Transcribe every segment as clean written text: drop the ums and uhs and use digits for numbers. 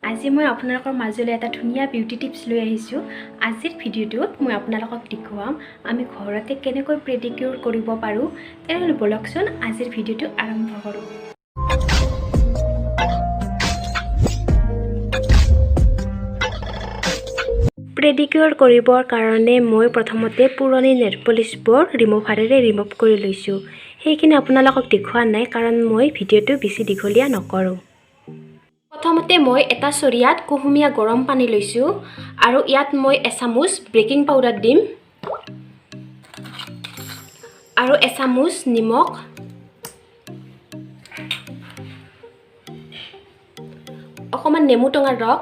আজি মই আপোনালোকৰ মাজলৈ এটা ধুনীয়া বিউটি টিপছ লৈ আহিছোঁ। আজিৰ ভিডিঅ'টোত মই আপোনালোকক দেখুৱাম আমি ঘৰতে কেনেকৈ পেডিকিউৰ কৰিব পাৰোঁ। তেনেহ'লে বলকচোন আজিৰ ভিডিঅ'টো আৰম্ভ কৰোঁ। পেডিকিউৰ কৰিবৰ কাৰণে মই প্ৰথমতে পুৰণি নেল পলিচবোৰ ৰিমুভাৰেৰে ৰিমুভ কৰি লৈছোঁ। সেইখিনি আপোনালোকক দেখুওৱা নাই কাৰণ মই ভিডিঅ'টো বেছি দীঘলীয়া নকৰোঁ। প্ৰথমতে মই এটা চৰিয়াত কুহুমীয়া গৰম পানী লৈছোঁ আৰু ইয়াত মই এচামুচ বেকিং পাউডাৰ দিম আৰু এচামুচ নিমখ, অকণমান নেমু টেঙাৰ ৰস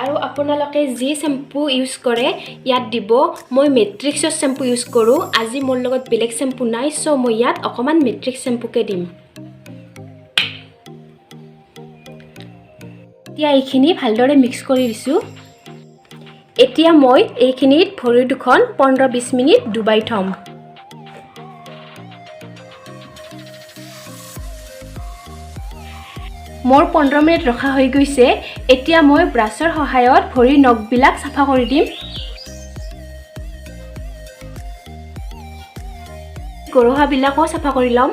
আৰু আপোনালোকে যি শ্যাম্পু ইউজ কৰে ইয়াত দিব। মই মেট্ৰিক্সৰ শ্যাম্পু ইউজ কৰোঁ। আজি মোৰ লগত বেলেগ শ্যাম্পু নাই, চ' মই ইয়াত অকণমান মেট্ৰিক্স শ্যাম্পুকে দিম। এতিয়া এইখিনি ভালদৰে মিক্স কৰি দিছোঁ। এতিয়া মই এইখিনিত ভৰি দুখন 15-20 মিনিট ডুবাই থ'ম। মোৰ 15 মিনিট ৰখা হৈ গৈছে। এতিয়া মই ব্ৰাছৰ সহায়ত ভৰিৰ নখবিলাক চাফা কৰি দিম। গৰহাবিলাকো চাফা কৰি ল'ম।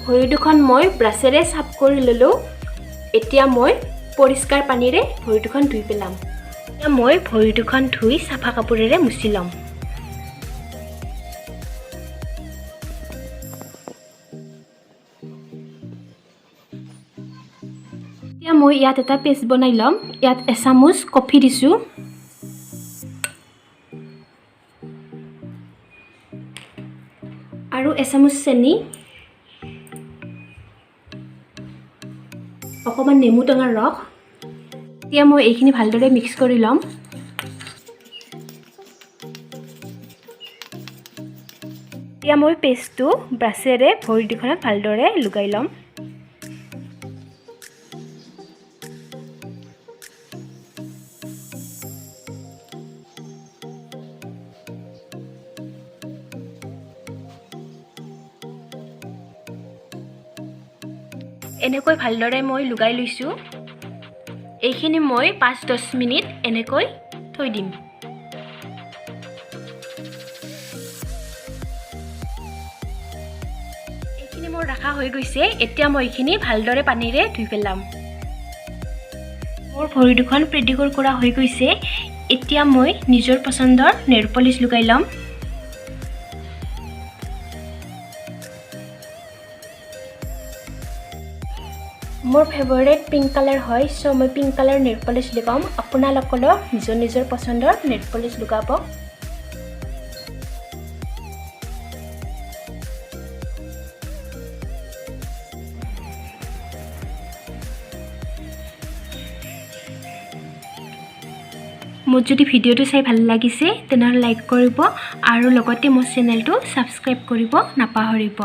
ভৰি দুখন মই ব্ৰাছেৰে চাফ কৰি ল'লোঁ। এতিয়া মই পৰিষ্কাৰ পানীৰে ভৰি দুখন ধুই পেলাম। এতিয়া মই ভৰি দুখন ধুই চাফা কাপোৰেৰে মুচি ল'ম। এতিয়া মই ইয়াত এটা পেষ্ট বনাই ল'ম। ইয়াত এচামুচ কফি দিছোঁ, আৰু এচামুচ চেনি, অকণমান নেমু টেঙাৰ ৰস। এতিয়া মই এইখিনি ভালদৰে মিক্স কৰি ল'ম। এতিয়া মই পেষ্টটো ব্ৰাছেৰে ভৰি দুখনত ভালদৰে লগাই ল'ম। এনেকৈ ভালদৰে মই লগাই লৈছোঁ। এইখিনি মই 5-10 মিনিট এনেকৈ থৈ দিম। এইখিনি মোৰ ৰাখা হৈ গৈছে। এতিয়া মই এইখিনি ভালদৰে পানীৰে ধুই পেলাম। মোৰ ভৰি দুখন পেডিকিউৰ কৰা হৈ গৈছে। এতিয়া মই নিজৰ পচন্দৰ নেল পলিচ লগাই ল'ম। মোৰ ফেভাৰিট পিংক কালাৰ হয়, চ' মই পিংক কালাৰ নেল পলিচ লগাম। আপোনালোকেও নিজৰ নিজৰ পচন্দৰ নেল পলিচ লগাব। মোৰ যদি ভিডিঅ'টো চাই ভাল লাগিছে তেনেহ'লে লাইক কৰিব আৰু লগতে মোৰ চেনেলটো ছাবস্ক্ৰাইব কৰিব নাপাহৰিব।